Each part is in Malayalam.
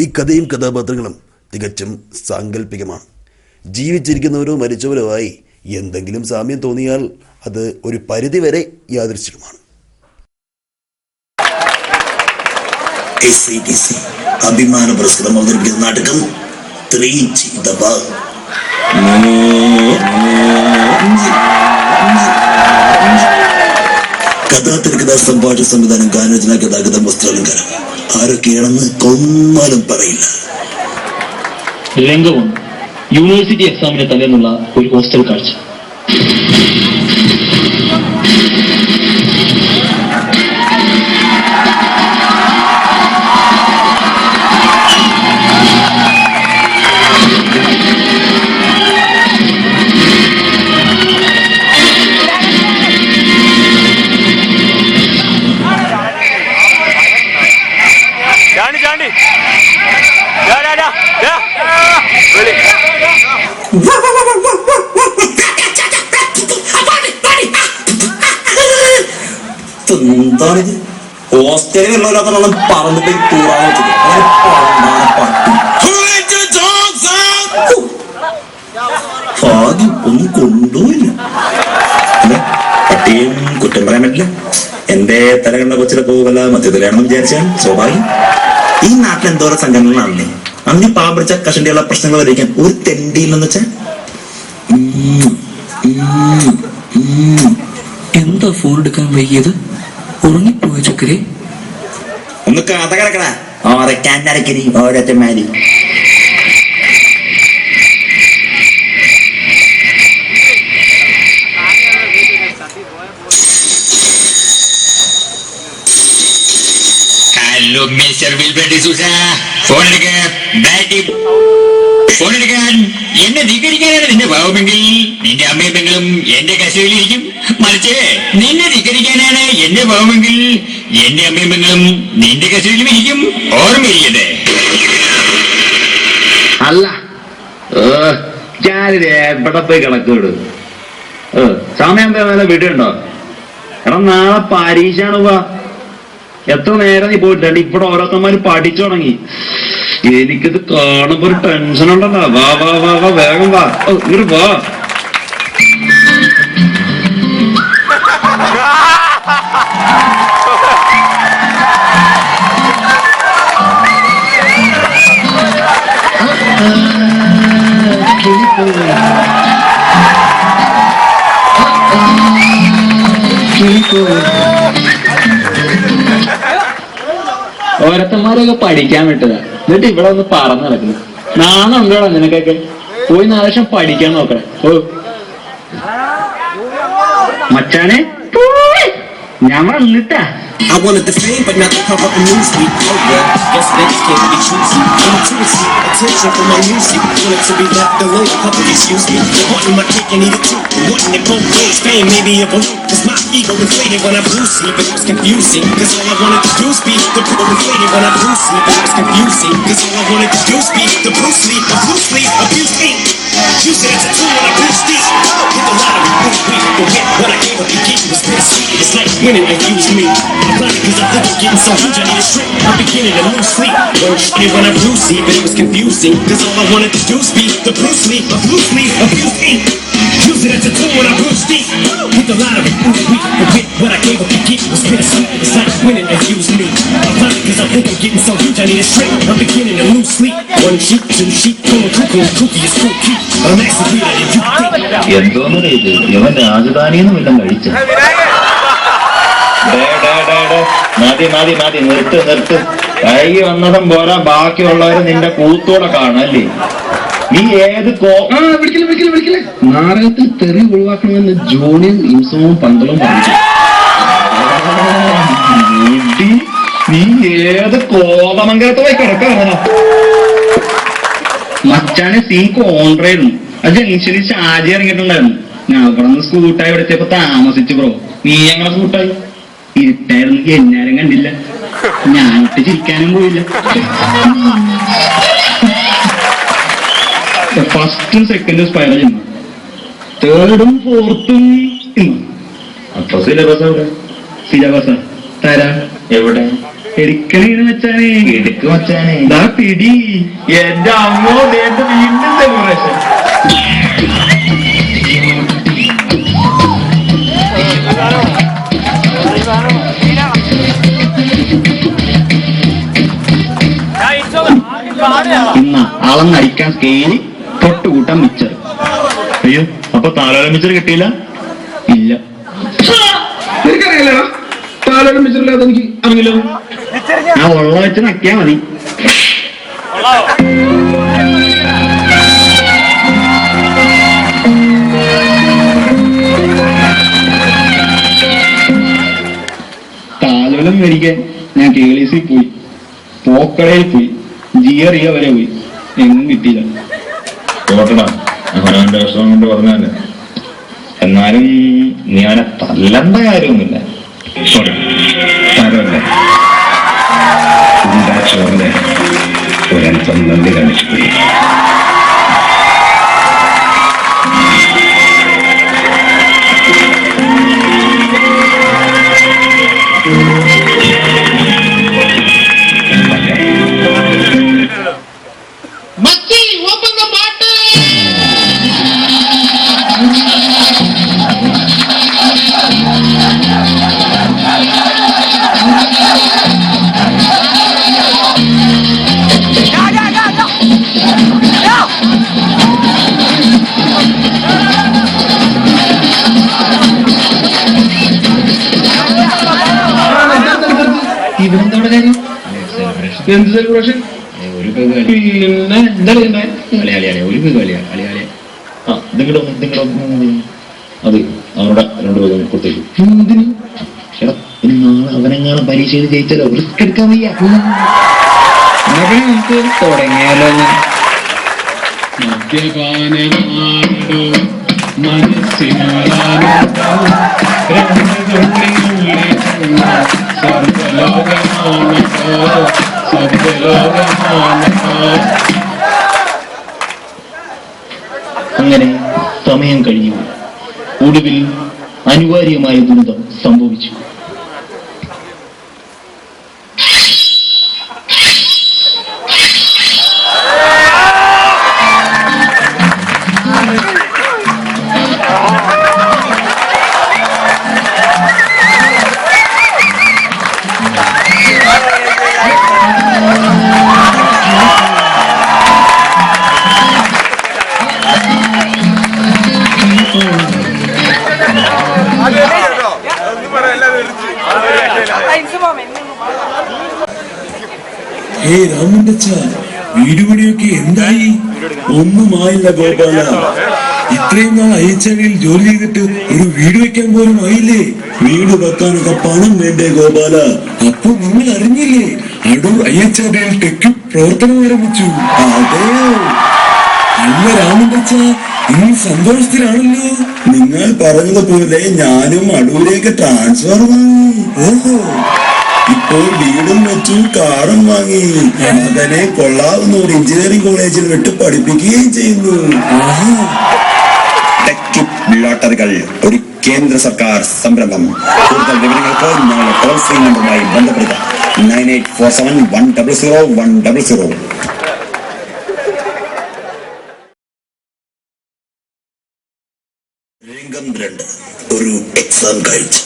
ഈ കഥയും കഥാപാത്രങ്ങളും തികച്ചും സാങ്കല്പികമാണ്. ജീവിച്ചിരിക്കുന്നവരോ മരിച്ചവരോ ആയി എന്തെങ്കിലും സാമ്യം തോന്നിയാൽ അത് ഒരു പരിധിവരെ യാദൃശ്ചികമാണ്. അഭിമാന പുരസ്കാരം അവതരിപ്പിക്കുന്ന നാടകം കഥാതിരക്കഥാ സംഭാഷണ സംവിധാനം ഗാനരചന ഗതാഗതം വസ്ത്രാലങ്കാരം ആരൊക്കെയാണെന്ന് കൊന്നാലും പറയില്ല. രംഗവും യൂണിവേഴ്സിറ്റി എക്സാമിന് തലേന്നുള്ള ഒരു ഹോസ്റ്റൽ കാഴ്ച. എന്താണിത്? ഹോസ്റ്റലിലുള്ളവരൊക്കെ പറഞ്ഞിട്ട് ടൂറാൻ ആദ്യം ഒന്നും കൊണ്ടുപോയില്ല. പട്ടിയും കുറ്റം പറയാൻ പറ്റില്ല. എന്റെ തലകണ്ട കൊച്ചിലെ പോകല്ല മധ്യത്തിലാണെന്ന് വിചാരിച്ചാൽ സ്വാഭാവികം. ഈ നാട്ടിൽ എന്തോരം സംഘടനകളാണല്ലേ. അന്ന് പാവം പിടിച്ച കഷണ്ടിയുള്ള പ്രശ്നങ്ങൾ വരയ്ക്കാൻ ഒരു തെണ്ടിയില്ലെന്ന് വെച്ചാൽ എന്താ ഫോൺ എടുക്കാൻ വൈകിയത്? ഉറങ്ങിപ്പോയ ചക്കരെ. ഒന്ന് കഥ കിടക്കണ ഓരക്കാരക്കരി ഓരോരുത്തന്മാര്. Hello mister Wilbert D'Souza, phone എടുക്കാൻ. എന്നെ ധിക്കരിക്കാനാണ് നിന്റെ ഭാവമെങ്കിൽ നിന്റെ അമ്മയും പെങ്ങളും എന്റെ കസ്റ്റഡിയിലിരിക്കും. മറിച്ച് നിന്നെ ധിക്കരിക്കാനാണ് എന്റെ ഭാവമെങ്കിൽ എന്റെ അമ്മയും പെങ്ങളും നിന്റെ കസ്റ്റഡിയിലും ഇരിക്കും. ഓർമ്മയിരിക്കട്ടെ. അല്ല ഞാനിത് എവിടെ പോയി കിടക്കോട്? സമയം വേറെ വീട്ടുണ്ടോ? എടാ നാളെ പരീക്ഷയാണ്. വാ, എത്ര നേരം നീ പോയിട്ടുണ്ട്? ഇവിടെ ഓരോരുത്തന്മാര് പഠിച്ചു തുടങ്ങി. എനിക്കിത് കാണുമ്പോ ഒരു ടെൻഷൻ ഉണ്ടല്ലോ. വാ വാ വാ വാ, വേഗം വാ, ഇങ്ങോട്ട് വാ. ഓരത്തന്മാരൊക്കെ പഠിക്കാൻ വിട്ടതാ, എന്നിട്ട് ഇവിടെ ഒന്ന് പറന്ന് നടക്കുന്നു. നാളെ ഉണ്ടോ നിനക്കൊക്കെ? പോയി നാലക്ഷം പഠിക്കാൻ നോക്കണേ. മച്ചാനെ ഞാൻ വന്നിട്ടാ. I wanted the fame, but not the cover of newsweek. Oh yeah, guess niggas can't be choosy. I'm too receive attention from my music. Wanted to be left alone, public excuse me. Wanting my cake and eat it too. Wanting it both ways, fame maybe a balloon. Cause my ego inflated when I blew sleep, but it was confusing. Cause all I wanted to do was be the people inflated when I blew sleep, but it was confusing. Cause all I wanted to do was be the Bruce Lee, a blue sleep, abuse me. Use it as a tool when I blew sleep. Hit the lottery, win, but with what I gave up to get was bittersweet. It's like winning and use me. Cause I think I'm getting so huge, I need a strip. I'm beginning to lose sleep. When I blew sleep, but it was confusing. Cause all I wanted to do was be the Bruce Lee, a blue sleep, abuse me. Use it as a tool when I blew sleep. Hit the lottery, but with what I gave up to get was bittersweet. It's like winning and use me. Cause I think I'm getting so huge, I need a strip. I'm beginning to lose sleep. One sheep, two sheep, going cuckoo, cookie is cool keep. I'm actually weirder than you think. എന്തോന്നു ഇത്? ഇവൻ രാജധാനിന്ന് വല്ലതും കഴിച്ച? മതി മതി മതി, നിർത്ത്. കൈ വന്നതും പോരാ, ബാക്കിയുള്ളവരെ നിന്റെ കൂത്തോടെ കാണല്ലേ. നീ ഏത് വിളിക്കല് നാടകത്തിൽ തെറി ഒഴിവാക്കണമെന്ന് ജോണിയും ഇംസവും പന്തളും പറഞ്ഞു. നീ ഏത് കോതമംഗലത്ത് പോയി കിടക്കാണ്? മച്ചാനെ സീൻ കോൺട്രായിരുന്നു. അത് ജംഗ്ഷനിൽ ഷാജി ഇറങ്ങിയിട്ടുണ്ടായിരുന്നു. ഞാൻ അവിടെ നിന്ന് സ്കൂട്ടായി വിളിച്ചപ്പോ താമസിച്ചു. ബ്രോ, നീ ഞങ്ങളെ സ്കൂട്ടായി ഇരുട്ടായിരുന്നു, എന്നാരും കണ്ടില്ല. ഞാനിട്ട് ചിരിക്കാനും പോയില്ല. ഫസ്റ്റും സെക്കൻഡും സ്പൈറൽ ചെയ്യുന്നു, തേർഡും ഫോർത്തും അപ്പൊ സിലബസ് തരാ എവിടെ? എടുക്കണേന്ന് വെച്ചാനേ എടുക്ക് വച്ചാനേ ഇതാ പിടി എന്റെ അമ്മോ എന്റെ വീണ്ടും സെലിബ്രേഷൻ. ഇന്ന അളന്നടിക്കാൻ സ്കെയില് തൊട്ടുകൂട്ടാൻ മിച്ചർ. അയ്യോ അപ്പൊ താലോല മിച്ചർ കിട്ടിയില്ല? ഇല്ല. എനിക്കറിയില്ല താലോല മിച്ചറില്ലാതെ എനിക്ക് അറിയില്ലോ. ഞാൻ ഉള്ള വെച്ച് നക്കിയാ മതി. താലോലം മേടിക്കാൻ ഞാൻ കേളിസി പോയി, പോക്കടയിൽ പോയി, ജിയറിയ വരെ പോയി, എങ്ങും കിട്ടിയില്ല. പോട്ടടാ, അവനവന്റെ വിഷമം കൊണ്ട് പറഞ്ഞല്ലേ. എന്നാലും നീ അവനെ തല്ലണ്ട കാര്യമൊന്നുമില്ല. സോറി, സാരമല്ലേ. ചോറിന്റെ ഒരൽപ്പം നന്ദി കാണിച്ചു പോയി. ഇവരെന്താണ് കാര്യം? എന്ത് സെലിബ്രേഷൻ? ഒരു പിന്നെ എന്താ അത് അവരുടെ 2 പേരും കൊടുത്തേക്കും. നാളെ അവനെങ്ങാനും പരീക്ഷ ചെയ്ത് ജയിച്ചല്ലോ, റിസ്ക് എടുക്കാൻ വയ്യ. നമുക്ക് തുടങ്ങിയാലോ? അങ്ങനെ സമയം കഴിഞ്ഞു. ഒടുവിൽ അനിവാര്യമായ ദുരിതം സംഭവിച്ചു. രാമന്റെ വീട് പണിയൊക്കെ എന്തായി? ഒന്നുമായില്ല ഗോപാല. ഇത്രയും നാൾ അയ്യച്ചാടിയിൽ ജോലി ചെയ്തിട്ട് ഒരു വീട് വെക്കാൻ പോലും ആയില്ലേ? വീട് വെക്കാനൊക്കെ പണം വേണ്ടേ ഗോപാല? അപ്പൊ നിങ്ങൾ അറിഞ്ഞില്ലേ, അടൂർ അയ്യച്ചാടിയിൽ ടെക്ക് പ്രവർത്തനം ആരംഭിച്ചു? അതെയോ? അല്ല രാമന്റെ ഇനി സന്തോഷത്തിലാണല്ലോ. നിങ്ങൾ പറഞ്ഞതുപോലെ ഞാനും അടൂരേക്ക് ട്രാൻസ്ഫർ വാങ്ങി. ഓഹോ, ഇപ്പോൾ വീടും വെച്ചു, കാറും വാങ്ങി. മകനെ കൊള്ളാവുന്ന ഒരു എഞ്ചിനീയറിംഗ് കോളേജിൽ വിട്ട് പഠിപ്പിക്കുകയും ചെയ്യുന്നു. ലോട്ടറികൾ ഒരു കേന്ദ്ര സർക്കാർ സംരംഭം. കൂടുതൽ വിവരങ്ങൾക്ക് ഞങ്ങളുടെ ടോൾ ഫ്രീ നമ്പറുമായി ബന്ധപ്പെടുക 9847100100. രംഗം 2 ഒരു എക്സാം കഴിച്ച്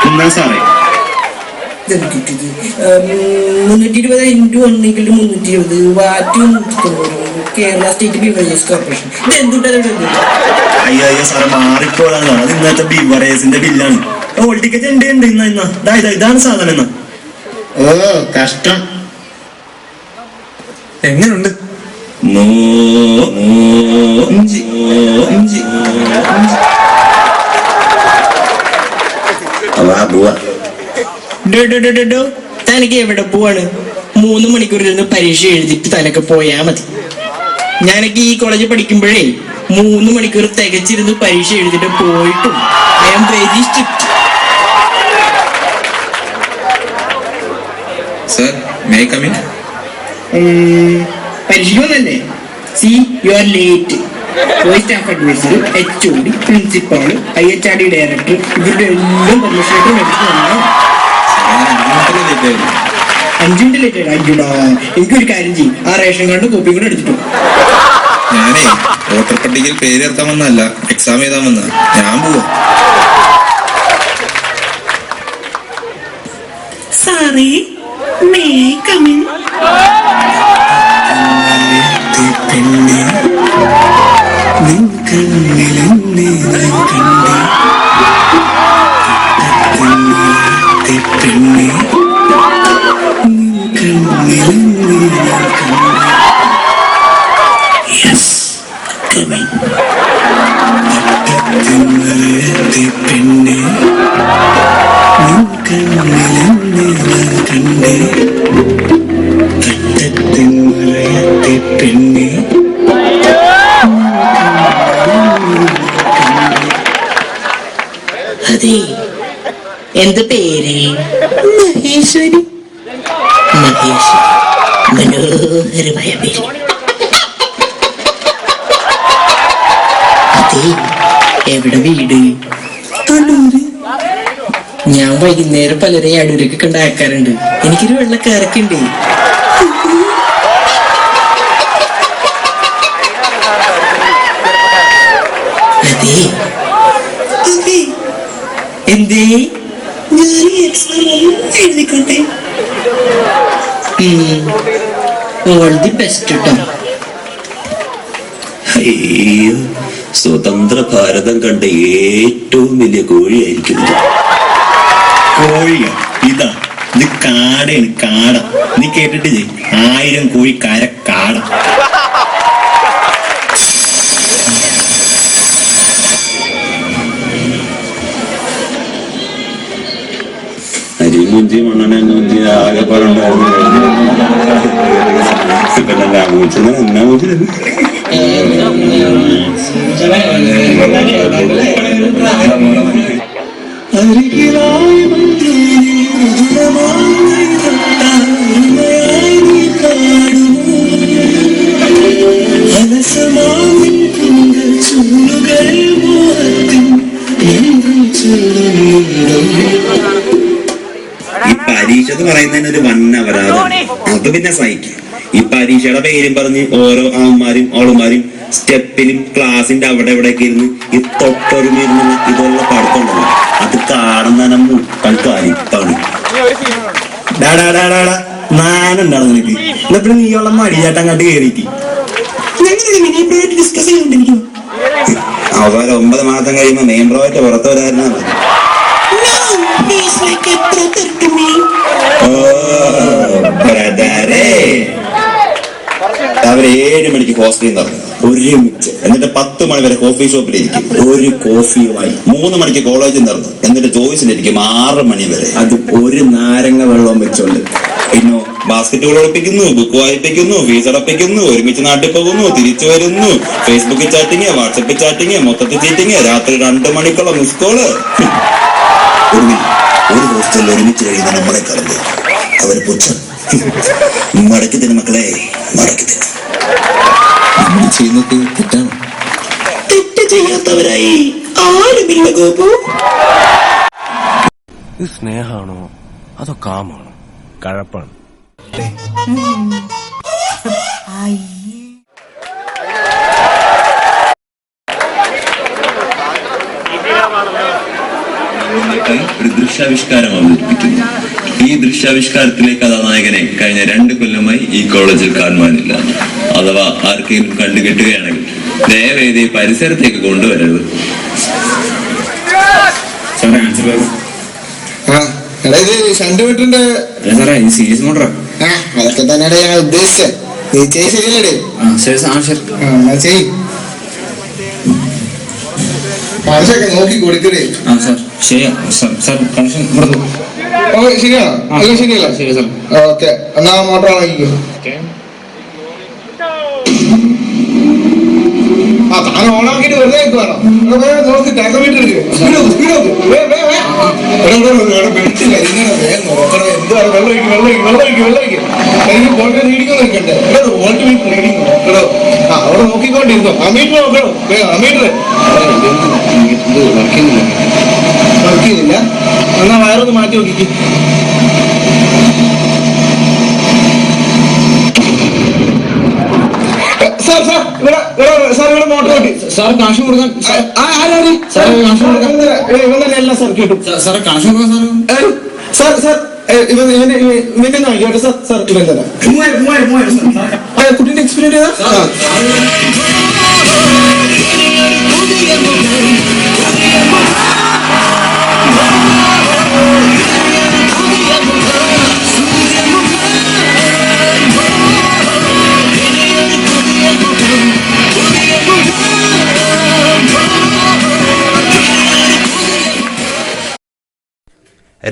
എന്താ സാറേ 320 ഇൻറ്റു 1/320 വാറ്റും കേരള സ്റ്റേറ്റ് ബിവറേജസ് കോർപ്പറേഷൻ. ഇത് എന്തുകൊണ്ടാണ്? അയ്യോ സാറേ, മാറിപ്പോലാണ്. അത് ഇന്നത്തെ ബിവറേജിന്റെ ബില്ലാണ്. ഹോൾ ടിക്കറ്റ് ഉണ്ട് ഇതാണ് സാധനം എന്നാ. ഓ കഷ്ടം. എങ്ങനുണ്ട്? തനിക്ക് എവിടെ പോവാണ്? 3 മണിക്കൂറിൽ നിന്ന് പരീക്ഷ എഴുതിയിട്ട് തനക്ക് പോയാ മതി. ഞാനൊക്കെ ഈ കോളേജിൽ പഠിക്കുമ്പോഴേ 3 മണിക്കൂർ തികച്ചിരുന്ന് പരീക്ഷ എഴുതിട്ട് പോയിട്ടും I am very strict. Sir, may I come in? പരീക്ഷയ്ക്ക് വന്നല്ലേ? See you are late. Staff advisor, HOD, principal, IHRD director ഇവരുടെ എല്ലാം പെർമിഷൻ മേടിച്ചു വന്നാൽ 5 മിനിറ്റ് ലേറ്റ് ആയി. അയ്യോടാ, എനിക്കൊരു കാര്യം ചെയ്യും, ആ റേഷൻ കാർഡ് കോപ്പി കൂടെ എടുത്തിട്ടു. ഞാനേ വോട്ടർ പട്ടികയിൽ പേര് ചേർക്കാൻ വന്നല്ല, എക്സാം എഴുതാൻ വന്ന. ഞാൻ പോവാ. സാറേ, മേ ഐ കം ഇൻ? അതെ, എന്ത് പേര്? മഹേശ്വരി. മഹേശ്വരി, മനോഹരമായ പേര്. അതെ, എവിടെ വീട്? കണ്ണൂര്. ഞാൻ വൈകുന്നേരം പലരെയും അടൂരൊക്കെ കണ്ടാക്കാറുണ്ട്. എനിക്കൊരു വെള്ളക്കാരൊക്കെ ഉണ്ട്. അതെ, എന്തേ? എഴുതിക്കോട്ടെ. ഓൾ ദി ബെസ്റ്റ് കേട്ടോ. അയ്യോ, സ്വതന്ത്ര ഭാരതം കണ്ട ഏറ്റവും വലിയ കോഴിയായിരിക്കും ഇത്. കോഴിയോ? ഇതാ, ഇത് കാടയാണ്, കാട. നീ കേട്ടിട്ടില്ലേ 1000 കോഴി കാട. അരിമുഞ്ചി മണ്ണെണ്ണ ആകെ പറഞ്ഞായിരുന്നു. ഈ പരീക്ഷ എന്ന് പറയുന്നതിന് ഒരു വൻ അപരാധം. അത് പിന്നെ സഹിക്കും. ഈ പരീക്ഷയുടെ പേരും പറഞ്ഞ് ഓരോ ആൺമാരും ഓളുമാരും സ്റ്റെപ്പിലും ക്ലാസിന്റെ അവിടെ എവിടെയൊക്കെ ഇരുന്ന് ഈ തൊട്ടൊരുമിരുന്ന് ഇതുള്ള പഠിത്തമുണ്ടല്ലോ, അത് കാണുന്ന മുട്ടൽക്കാരിപ്പാണ്. നാനുണ്ടാവും നിനക്ക്. എന്നിട്ട് നീയുള്ള മടിയാട്ടങ്ങാട്ട് കയറിയിട്ട് ഡിസ്കസ് ചെയ്തോണ്ടിരിക്കും. അവസാനം 9 മാസം കഴിയുമ്പോ മെയിൻ പ്രോജക്റ്റ് പുറത്തു വരാറുണ്ട്. അവര് 7 മണിക്ക് ഹോസ്റ്റലിൽ നിന്ന് ഒരുമിച്ച്, എന്നിട്ട് 10 മണി വരെ കോഫി ഷോപ്പിലിരിക്കും ഒരു കോഫിയുമായി. 3 മണിക്ക് കോളേജിൽ നടന്നു, എന്നിട്ട് ചോയ്സിലിരിക്കും 6 മണി വരെ. അത് ഒരു നാരങ്ങ വെള്ളവും വെച്ചോണ്ട്. പിന്നെ ബാസ്കറ്റുകൾ ഒളിപ്പിക്കുന്നു, ബുക്ക് വായിപ്പിക്കുന്നു, ഫീസ് അടപ്പിക്കുന്നു, ഒരുമിച്ച് നാട്ടിൽ പോകുന്നു, തിരിച്ചു വരുന്നു, ഫേസ്ബുക്കിൽ ചാറ്റിങ്, വാട്സപ്പിൽ ചാറ്റിങ്, മൊത്തത്തിൽ ചീറ്റിങ്, രാത്രി 2 മണിക്കുള്ള മിസ് കോള്. ഒരു ഹോസ്റ്റലിൽ ഒരുമിച്ച് കഴിയുന്ന നമ്മളെ കറണ്ട് അവർ പുച്ഛം. മടക്കി തരും മക്കളെ, മടക്കി തരും. നമ്മൾ ചെയ്യുന്നത് തെറ്റാണ്. തെറ്റ് ചെയ്യാത്തവരായി ആരുമില്ല ഗോപു. ഇത് സ്നേഹമാണോ അതോ കാമാണോ? കഴപ്പാണ്. ഒരു ദൃശ്യാവിഷ്കാരം അവതരിപ്പിക്കുന്നു. ഈ ദൃശ്യാവിഷ്കാരത്തിലെ കഥാനായകനെ കഴിഞ്ഞ 2 കൊല്ലമായി ഈ കോളേജിൽ കാണുവാനില്ല. അഥവാ ആർക്കെങ്കിലും കണ്ടുകെട്ടുകയാണെങ്കിൽ ദയവേദി പരിസരത്തേക്ക് കൊണ്ടുവരരുത്. സാറേ, ആൻസർ സെന്റിമീറ്ററിന്റെ സാറേ ഈ സീരീസ് മോട്ടറാ. അതൊക്കെ തന്നെയാണ് ഞാൻ ഉദ്ദേശിച്ചത്. നീ ചെയ് ശരിയല്ലേ? ചെയ് പൈസയൊക്കെ നോക്കി കൊടുക്കണേ. ശരിയാണോ? ശരിയല്ല? ഓക്കെ, എന്നാ മോട്ടർ വാങ്ങിക്കോ. താൻ ഓണാക്കിട്ട് വെറുതെ വേണം നോക്ക്. ടാക്കോമീറ്റർ നോക്കണം. എന്താണ് വെള്ളമൊഴിക്കും എനിക്ക് വോൾട്ട് റീഡിങ് നോക്കണ്ടേ? വോൾട്ട് മീറ്റർ റീഡിങ് നോക്കണോ? അവിടെ നോക്കിക്കൊണ്ടിരുന്നോ? ആ മീറ്റർ നോക്കണോ? ആ മീറ്റർ വർക്ക് ചെയ്യുന്നില്ല. എന്നാ വയറൊന്ന് മാറ്റി നോക്കിക്ക്. ഇവിടെ മോട്ടർ കിട്ടി സാർ. കാശ് കൊടുക്കാൻ എല്ലാം സാർ കിട്ടും. സാറെ കാശ് കൊടുക്കാൻ സാർ സാർ ഇവന്റെ നോക്കിയോട്ടെ സാർ. സാർ ഇവൻ തന്നെ കുട്ടീന്റെ എക്സ്പീരിയൻസ് ചെയ്താ.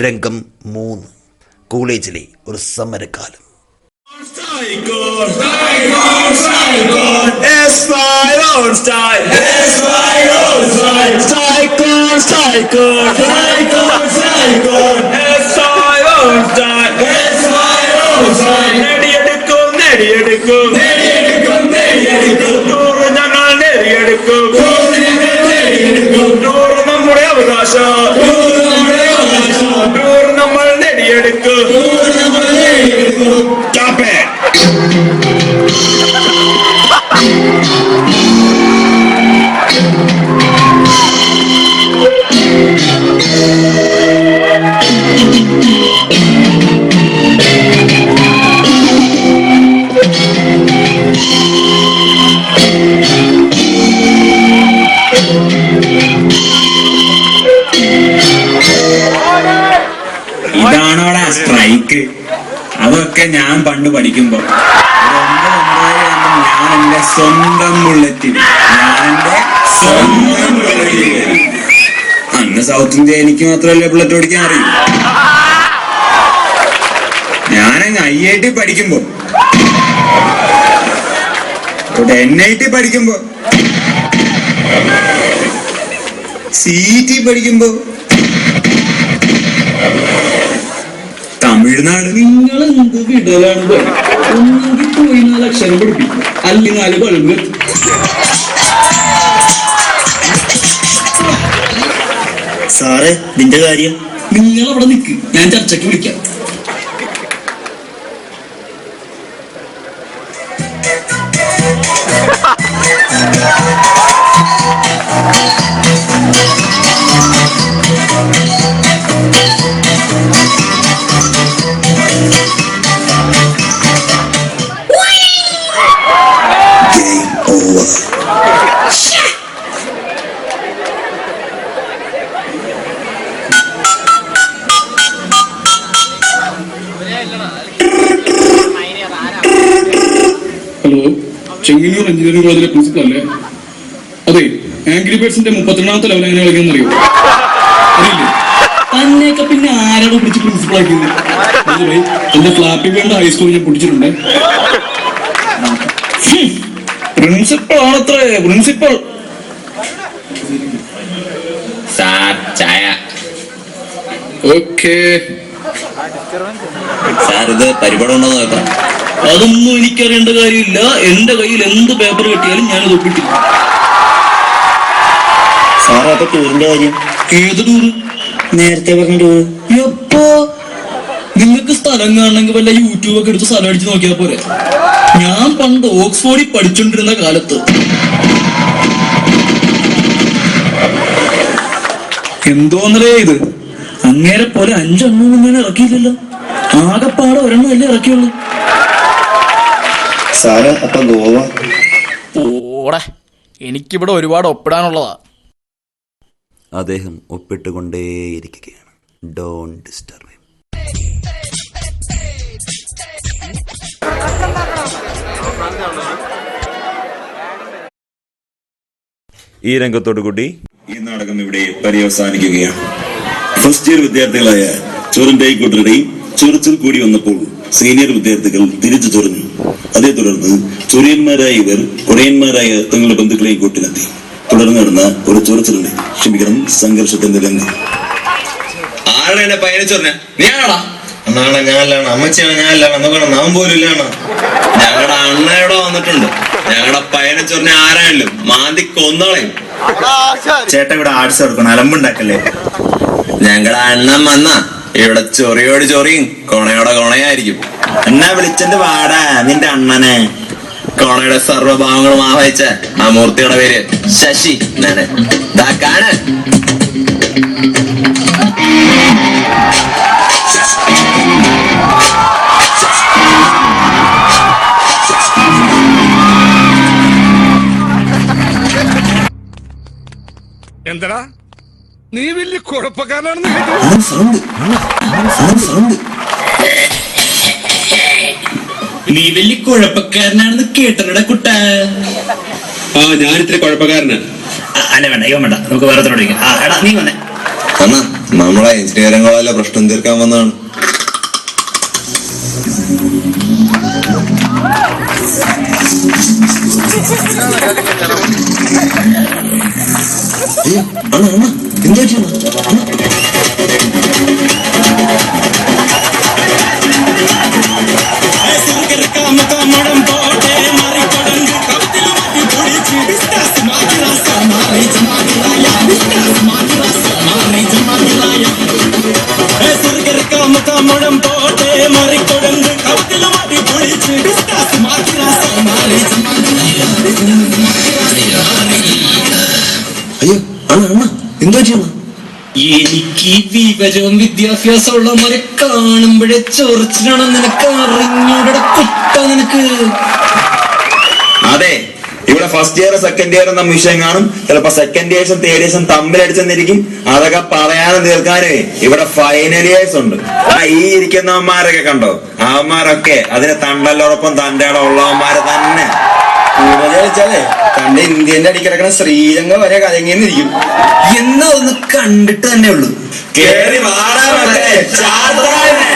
രംഗം 3. കോളേജിലെ ഒരു സമരകാലം. നമ്മുടെ അവകാശം നമ്മൾ നേടിയെടുക്കും. ഇതാണോടാ സ്ട്രൈക്ക്? അതൊക്കെ ഞാൻ പണ്ട് പഠിക്കുമ്പോ ഞാൻ എന്റെ സ്വന്തം ബുള്ളറ്റിൽ അന്ന് സൗത്ത് ഇന്ത്യ എനിക്ക് മാത്രമല്ലേ ബുള്ളറ്റ് ഓടിക്കാൻ അറിയൂ. ഞാനങ്ങ് IIT പഠിക്കുമ്പോ NIT പഠിക്കുമ്പോ CET പഠിക്കുമ്പോ തമിഴ്നാട് നിങ്ങളെന്ത് വിടലാണ്. ഒന്നെങ്കിൽ പോയി 4 അക്ഷരം പഠിപ്പിക്കും, അല്ലെങ്കിൽ 4 ബൾബ്. സാറേ നിന്റെ കാര്യം നിങ്ങൾ അവിടെ നിൽക്ക്, ഞാൻ ചർച്ചയ്ക്ക് വിളിക്കാം. ഹലോ, ചെങ്ങന്നൂർ എഞ്ചിനീയറിംഗ് കോളേജിലെ പ്രിൻസിപ്പൽ അല്ലേ? അതെ, ആംഗ്രി ബേർഡ്സിന്റെ 32ാമത്തെ ലെവൽ എങ്ങനെ കളിക്കാന്ന് അറിയോ? അറിയില്ലേ? തന്നെയൊക്കെ പിന്നെ ആരാണ് പിടിച്ച് പ്രിൻസിപ്പൾ ആക്കിയത്? എന്റെ ഫ്ലാപ്പി ബേർഡ് ഹൈസ്കൂളിൽ ഞാൻ പിടിച്ചിട്ടുണ്ട്. പ്രിൻസിപ്പൾ ആണത്രേ, പ്രിൻസിപ്പൾ. ഓക്കേ സാർ, ഇത് പരിപാടി ഉണ്ടോ നോക്കാം. അതൊന്നും എനിക്കറിയേണ്ട കാര്യമില്ല. എന്റെ കയ്യിൽ എന്ത് പേപ്പർ കിട്ടിയാലും ഞാനത് ഒപ്പിട്ടില്ല. സാറേ, അപ്പൊ ടൂറിന്റെ കാര്യം? ഏത് ടൂറ്? നേരത്തെ പറഞ്ഞ ടൂറ്. എപ്പോ? നിങ്ങൾക്ക് സ്ഥലം കാണണമെങ്കിൽ വല്ല യൂട്യൂബൊക്കെ എടുത്ത് സ്ഥലം അടിച്ച് നോക്കിയാൽ പോരെ. ഞാൻ പണ്ട് ഓക്സ്ഫോർഡിൽ പഠിച്ചോണ്ടിരുന്ന കാലത്ത് എന്തോന്നലേ ഇത്, അങ്ങേരെ പോലെ 5 എണ്ണം ഞാൻ ഇറക്കിയില്ലല്ലോ. ആകെപ്പാടെ 1 എണ്ണം അല്ലേ ഇറക്കിയുള്ളൂ. സാറ് അപ്പൊ ഗോവ? ഓടെ, എനിക്കിവിടെ ഒരുപാട് ഒപ്പിടാനുള്ളതാ. അദ്ദേഹം ഒപ്പിട്ടുകൊണ്ടേയിരിക്കുകയാണ്. Don't disturb. ഈ രംഗത്തോടു കൂടി ഈ നാടകം ഇവിടെ പര്യവസാനിക്കുകയാണ്. ഫസ്റ്റ് ഇയർ വിദ്യാർത്ഥികളായ ചൊറിന്റെയും കൂട്ടരുടെയും ചൊറിച്ചിൽ കൂടി വന്നപ്പോൾ സീനിയർ വിദ്യാർത്ഥികൾ തിരിച്ചു ചൊറിഞ്ഞു. അതേ തുടർന്ന് ചൊറിയന്മാരായ ഇവർ കൊടയന്മാരായ തങ്ങളുടെ ബന്ധുക്കളെയും കൂട്ടിനെത്തി. തുടർന്ന് നടന്ന ഒരു ചൊറിച്ചിലുണ്ട്, ക്ഷമിക്കണം, സംഘർഷത്തിന്റെ രംഗം. ആരാണ് എന്നെ പയ്യനെ ചൊറിഞ്ഞ? നീ ആണോടാ? അണ്ണാണ് ഞാനല്ലാണ്, അമ്മച്ചിയാണ് ഞാനല്ലാണ്, എന്നൊക്കെ നാം പോലും ഇല്ലാണ്. ഞങ്ങളുടെ അണ്ണ ഇവിടെ വന്നിട്ടുണ്ട്. ഞങ്ങളുടെ പയ്യനെ ചൊറിഞ്ഞ ആരായാലും മാന്തി കൊന്നോളയും. ചേട്ടൻ ഇവിടെ ആർട്സ് എടുക്കണം, അലമ്പുണ്ടാക്കല്ലേ. ഞങ്ങളുടെ അണ്ണൻ വന്ന ഇവിടെ ചൊറിയോട് ചൊറിയും കൊണയോടെ കൊണയായിരിക്കും. എന്നാ വിളിച്ചെന്റെ വാടാ നിന്റെ അണ്ണനെ. കൊണയുടെ സർവ്വഭാവങ്ങളും ആവഹിച്ച ആ മൂർത്തിയുടെ പേര് ശശി. ദാ കാണ്. എന്തടാ നീ വലിയ കുഴപ്പക്കാരനാണെന്ന് നീ വലിയ കുഴപ്പക്കാരനാണെന്ന് കേട്ടടാ കുട്ട. ഞാൻ ഇത്ര കുഴപ്പക്കാരനാ? അല്ല വേണ്ട, ഇവൻ വേണ്ട, നമുക്ക് വേറെ തുടങ്ങിക്കാം. എടാ നീ വന്നേ. അണ്ണാ നമ്മളെ എഞ്ചിനീയറിംഗ് കോളേജിലെ പ്രശ്നം തീർക്കാൻ വന്നതാണ്. എനിക്ക് വിവരവും വിദ്യാഭ്യാസം ഉള്ളവരെ കാണുമ്പോഴേ ചൊറിച്ചിലാണ്. നിനക്ക് അറിഞ്ഞൂടെ കുട്ട നിനക്ക്? അതെ, ഇവിടെ ഫസ്റ്റ് ഇയർ സെക്കൻഡ് ഇയർ എന്ന വിഷയം കാണും. ചിലപ്പോ സെക്കൻഡ് ഇയേഴ്സും തേർഡ് ഇയേഴ്സും തമ്മിലടിച്ചെന്നിരിക്കും. അതൊക്കെ പറയാനും തീർക്കാനേ ഇവിടെ ഫൈനൽ ഇയേഴ്സ് ഉണ്ട്. ഈ ഇരിക്കുന്നവന്മാരൊക്കെ കണ്ടോ? അവന്മാരൊക്കെ അതിന് തണ്ടല്ലോടൊപ്പം തന്റെ ഉള്ളവന്മാര് തന്നെ. കളിച്ചാലേ തന്റെ ഇന്ത്യന്റെ അടിക്കിടക്കണ ശ്രീരംഗ വരെ കലങ്ങിന്നിരിക്കും. എന്നാ ഒന്ന് കണ്ടിട്ട് തന്നെ ഉള്ളൂ. കേറി വാടാ മക്കളെ, ചാടാ.